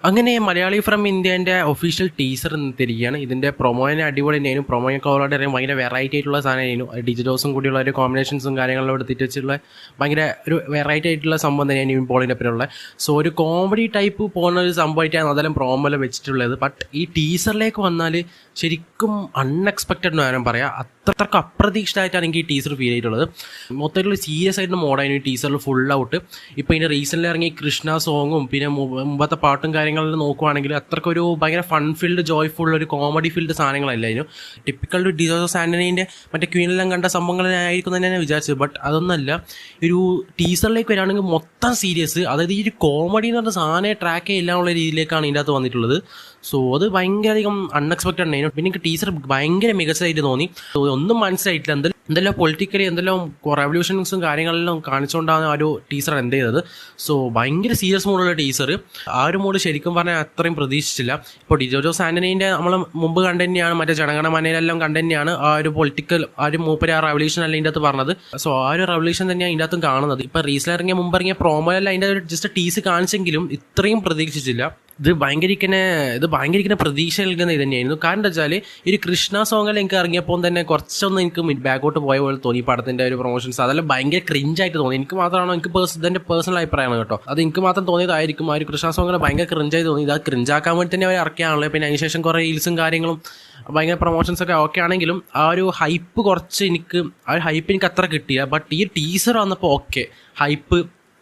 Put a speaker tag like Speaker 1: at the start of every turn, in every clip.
Speaker 1: അങ്ങനെ മലയാളി ഫ്രം ഇന്ത്യൻ്റെ official teaser തിരികെയാണ്. ഇതിൻ്റെ പ്രൊമോനെ അടിപൊളി തന്നെയായിരുന്നു. പ്രൊമോയൊക്കെ ഓൾറെഡി അറിയാം, ഭയങ്കര വെറൈറ്റി ആയിട്ടുള്ള സാധനമായിരുന്നു. ഡിജിറ്റോസും കൂടിയുള്ള ഒരു കോമ്പിനേഷൻസും കാര്യങ്ങളും എടുത്തിട്ട് വെച്ചിട്ടുള്ള ഭയങ്കര ഒരു വെറൈറ്റി ആയിട്ടുള്ള സംഭവം തന്നെയാണ് നിവിൻ പോളിൻ്റെ പേരുള്ളത്. സോ ഒരു കോമഡി ടൈപ്പ് പോകുന്ന ഒരു സംഭവമായിട്ടാണ് അതെല്ലാം പ്രോമോയിൽ വെച്ചിട്ടുള്ളത്. ബട്ട് ഈ ടീസറിലേക്ക് വന്നാൽ ശരിക്കും അൺഎക്സ്പെക്റ്റഡ് എന്ന് ഞാൻ പറയാം. അത്രയ്ക്ക് അപ്രതീക്ഷിതമായിട്ടാണ് എനിക്ക് ഈ ടീസർ ഫീൽ ചെയ്തിട്ടുള്ളത്. മൊത്തത്തിൽ സീരിയസ് ആയിട്ട് മോഡായിരുന്നു ഈ ടീസറിൽ ഫുൾ ഔട്ട്. ഇപ്പോൾ ഇതിൻ്റെ റീസെൻ്റിൽ ഇറങ്ങിയ കൃഷ്ണ സോങ്ങും പിന്നെ മുമ്പത്തെ പാട്ടും കാര്യങ്ങളിൽ നോക്കുവാണെങ്കിൽ അത്രയ്ക്കൊരു ഭയങ്കര ഫൺ ഫീൽഡ് ജോയ്ഫുൾ ഒരു കോമഡി ഫീൽഡ് സാധനങ്ങളല്ലായിരുന്നു. ടിപ്പിക്കൽ ഒരു ഡിജോസ് ആൻ്റണീൻ്റെ മറ്റേ ക്വീനെല്ലാം കണ്ട സംഭവങ്ങളായിരിക്കും തന്നെ ഞാൻ വിചാരിച്ചത്. ബട്ട് അതൊന്നല്ല. ഒരു ടീസറിലേക്ക് വരികയാണെങ്കിൽ മൊത്തം സീരിയസ്, അതായത് ഈ ഒരു കോമഡി എന്ന് പറഞ്ഞ സാധനം ട്രാക്ക് ചെയ്യാനുള്ള രീതിയിലേക്കാണ് ഇതിൻ്റെ അകത്ത് വന്നിട്ടുള്ളത്. സോ അത് ഭയങ്കര അധികം അൺഎക്സ്പെക്റ്റഡ് ആയിരുന്നു. പിന്നെ എനിക്ക് ടീച്ചർ ഭയങ്കര മികച്ചതായിട്ട് തോന്നി. ഒന്നും മനസ്സിലായിട്ടില്ല. എന്തെല്ലാം പൊളിറ്റിക്കലി എന്തെല്ലാം റെവല്യൂഷൻസും കാര്യങ്ങളെല്ലാം കാണിച്ചുകൊണ്ടാണ് ആ ഒരു ടീച്ചർ എന്ത് ചെയ്തത്. സോ ഭയങ്കര സീരിയസ് മോഡുള്ള ടീച്ചർ. ആ ഒരു മോഡ് ശരിക്കും പറഞ്ഞാൽ അത്രയും പ്രതീക്ഷിച്ചില്ല. ഇപ്പോൾ ഡിജോസ് ആൻ്റണീൻ്റെ നമ്മൾ മുമ്പ് കണ്ടു തന്നെയാണ്, മറ്റേ ജനഗണമനയിലെല്ലാം കണ്ടു തന്നെയാണ് ആ ഒരു പൊളിറ്റിക്കൽ ആ ഒരു മൂപ്പര് ആ റെവല്യൂഷൻ അല്ല ഇതിൻ്റെ അകത്ത് പറഞ്ഞത്. സോ ആ ഒരു റെവല്യൂഷൻ തന്നെയാണ് ഇതിൻ്റെ അകത്തും കാണുന്നത്. ഇപ്പോൾ റീസെൻ്റ് മുമ്പ് ഇറങ്ങിയ പ്രോമോയല്ല അതിൻ്റെ ഒരു ജസ്റ്റ് ടീസ് കാണിച്ചെങ്കിലും ഇത്രയും പ്രതീക്ഷിച്ചില്ല. ഇത് ഭയങ്കര പ്രതീക്ഷ നൽകുന്ന ഇത് തന്നെയായിരുന്നു. കാരണം എന്താ വെച്ചാൽ ഈ കൃഷ്ണ സോങ്ങിൽ എനിക്ക് ഇറങ്ങിയപ്പോൾ തന്നെ കുറച്ചൊന്നും എനിക്ക് ബാക്കോട്ട് പോയ പോലെ തോന്നി. പടത്തിൻ്റെ ഒരു പ്രൊമോഷൻസ് അതെല്ലാം ഭയങ്കര ക്രിഞ്ചായിട്ട് തോന്നി. എനിക്ക് മാത്രമാണോ, എനിക്ക് ഇതെൻ്റെ പേഴ്സണൽ അഭിപ്രായമാണ് കേട്ടോ, അത് എനിക്ക് മാത്രം തോന്നിയതായിരിക്കും. ആ ഒരു കൃഷ്ണ സോങ്ങിൽ ഭയങ്കര ക്രിഞ്ചായി തോന്നി. ഇത് ക്രിഞ്ചാക്കാൻ വേണ്ടി തന്നെ അവർ ഇറക്കിയാണല്ലോ. പിന്നെ അതിനുശേഷം കുറേ റീൽസും കാര്യങ്ങളും ഭയങ്കര പ്രൊമോഷൻസൊക്കെ ഓക്കെ ആണെങ്കിലും ആ ഒരു ഹൈപ്പ് കുറച്ച് ആ ഒരു ഹൈപ്പ് എനിക്ക് അത്ര കിട്ടിയില്ല. ബട്ട് ഈ ടീസർ വന്നപ്പോൾ ഓക്കെ, ഹൈപ്പ്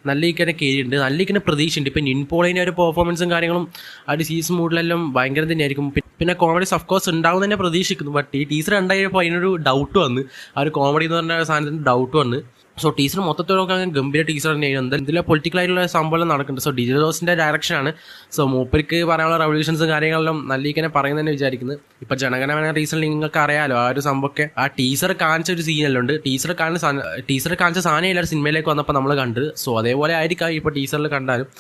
Speaker 1: നല്ല ഇങ്ങനെ കയറിയിട്ടുണ്ട്, നല്ല ഇങ്ങനെ പ്രതീക്ഷയുണ്ട്. ഇപ്പം നിവിൻ പോളിൻ്റെ ഒരു പെർഫോമൻസും കാര്യങ്ങളും ആ ഒരു സീസൺ മൂഡിലെല്ലാം ഭയങ്കര തന്നെയായിരിക്കും. പിന്നെ കോമഡീസ് ഓഫ് കോഴ്സ് ഉണ്ടാവും തന്നെ പ്രതീക്ഷിക്കുന്നു. ബട്ട് ഈ ടീച്ചർ ഉണ്ടായപ്പോൾ അതിനൊരു ഡൗട്ട് വന്ന്, ആ ഒരു കോമഡി എന്ന് പറഞ്ഞ സാധനത്തിന് ഡൗട്ട് വന്ന്. സോ ടീച്ചർ മൊത്തത്തിലൊക്കെ ഗംഭീര ടീച്ചർ തന്നെയായിരുന്നു. ഇതിലെ പൊളിറ്റിക്കലായിട്ടുള്ള സംഭവം നടക്കുന്നുണ്ട്. സോ ഡിജിറ്റോസിൻ്റെ ഡയറക്ഷനാണ്. സോ മൂപ്പർക്ക് പറയാനുള്ള റെവല്യൂഷൻസും കാര്യങ്ങളെല്ലാം നല്ല ഇങ്ങനെ പറയുന്നതന്നെ വിചാരിക്കുന്നത്. ഇപ്പം ജനഗണമന റീസണിൽ നിങ്ങൾക്ക് അറിയാലോ ആ ഒരു സംഭവമൊക്കെ. ആ ടീച്ചർ കാണിച്ച ഒരു സീനെല്ലാം ഉണ്ട്. ടീച്ചർ കാണിച്ച സാധനം എല്ലാവരും സിനിമയിലേക്ക് വന്നപ്പോൾ നമ്മൾ കണ്ടത്. സോ അതേപോലെ ആയിരിക്കാം ഇപ്പോൾ ടീച്ചറിൽ കണ്ടാലും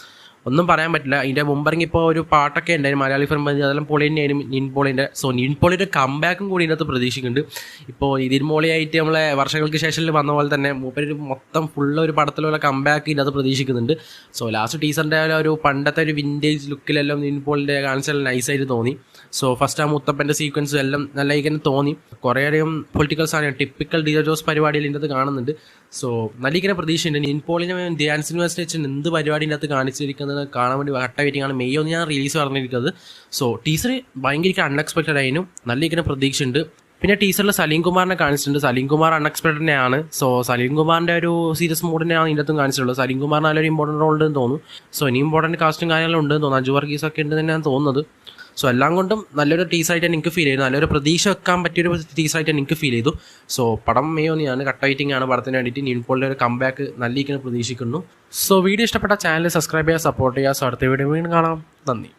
Speaker 1: ഒന്നും പറയാൻ പറ്റില്ല. ഇതിൻ്റെ മുമ്പിറങ്ങി ഇപ്പോൾ ഒരു പാട്ടൊക്കെ ഉണ്ടായിരുന്നു മലയാളി ഫിലിം, അതെല്ലാം പൊളി തന്നെയായിരുന്നു നിവിൻ പോളിൻ്റെ. സോ നിവിൻ പോളിയുടെ കംബാക്കും കൂടി ഇതിനകത്ത് പ്രതീക്ഷിക്കുന്നുണ്ട്. ഇപ്പോൾ ഇതിൻ മോളിയായിട്ട് നമ്മളെ വർഷങ്ങൾക്ക് ശേഷം വന്ന പോലെ തന്നെ മൂപ്പര് മൊത്തം ഫുള്ള് ഒരു പടത്തിലുള്ള കംബാക്ക് ഇതിനകത്ത് പ്രതീക്ഷിക്കുന്നുണ്ട്. സോ ലാസ്റ്റ് ടീച്ചറിൻ്റെ ഒരു പണ്ടത്തെ ഒരു വിൻറ്റേജ് ലുക്കിലെല്ലാം നിവിൻ പോളിൻ്റെ കാണിച്ചാൽ നൈസായിട്ട് തോന്നി. സോ ഫസ്റ്റ് ആ മുത്തപ്പൻ്റെ സീക്വൻസും എല്ലാം നല്ല ഇങ്ങനെ തോന്നി. കുറേയധികം പൊളിറ്റിക്കൽ സാധനം ടിപ്പിക്കൽ ഡിജോസ് പരിപാടിയിൽ ഇതിനകത്ത് കാണുന്നുണ്ട്. സോ നല്ല ഇങ്ങനെ പ്രതീക്ഷയുണ്ട്. നിവിൻ പോളിനെ ഡാൻസ് യൂണിവേഴ്സിറ്റി വെച്ച് എന്ത് പരിപാടിൻ്റെ അകത്ത് കാണിച്ചിരിക്കുന്നത് കാണാൻ വേണ്ടി കട്ട വെയിറ്റിംഗ് ആണ്. മെയ് 1 ഞാൻ റിലീസ് പറഞ്ഞിരിക്കുന്നത്. സോ ടീച്ചർ ഭയങ്കര അൺഎക്സ്പെക്റ്റഡ് ആയിരുന്നു, നല്ല ഇങ്ങനെ പ്രതീക്ഷയുണ്ട്. പിന്നെ ടീച്ചറിൽ സലീം കുമാറിനെ കാണിച്ചിട്ടുണ്ട്. സലീം കുമാർ അൺഎക്സ്പെക്റ്റഡ് തന്നെയാണ്. സോ സലീം കുമാറിൻ്റെ ഒരു സീരിയസ് മൂഡിനെയാണ് ഇതിൻ്റെ അകത്തും കാണിച്ചിട്ടുള്ളത്. സലീം കുമാർ നല്ലൊരു ഇമ്പോർട്ടൻറ്റ് റോൾ ഉണ്ടെന്ന് തോന്നുന്നു. സോ ഇനി ഇമ്പോർട്ടൻറ്റ് കാസ്റ്റും കാര്യങ്ങളും ഉണ്ടെന്ന് തോന്നുന്നു. അജു വർഗീസൊക്കെ ഉണ്ടെന്ന് തന്നെയാണ് തോന്നുന്നത്. സോ എല്ലാം കൊണ്ടും നല്ലൊരു ടീച്ചറായിട്ടാണ് എനിക്ക് ഫീൽ ചെയ്തു. നല്ലൊരു പ്രതീക്ഷ വെക്കാൻ പറ്റിയൊരു ടീച്ചറായിട്ട് എനിക്ക് ഫീൽ ചെയ്തു. സോ പടം മെയ് 1 ഞാൻ കട്ട് വെയിറ്റിംഗ് ആണ് പടത്തിന് വേണ്ടിയിട്ട്. നിവിൻ പോളിൻ്റെ ഒരു കംബാക്ക് നല്ല പ്രതീക്ഷിക്കുന്നു. സോ വീഡിയോ ഇഷ്ടപ്പെട്ട ചാനൽ സബ്സ്ക്രൈബ് ചെയ്യുക, സപ്പോർട്ട് ചെയ്യുക. സോ അടുത്ത വീഡിയോ വീണ്ടും കാണാം. നന്ദി.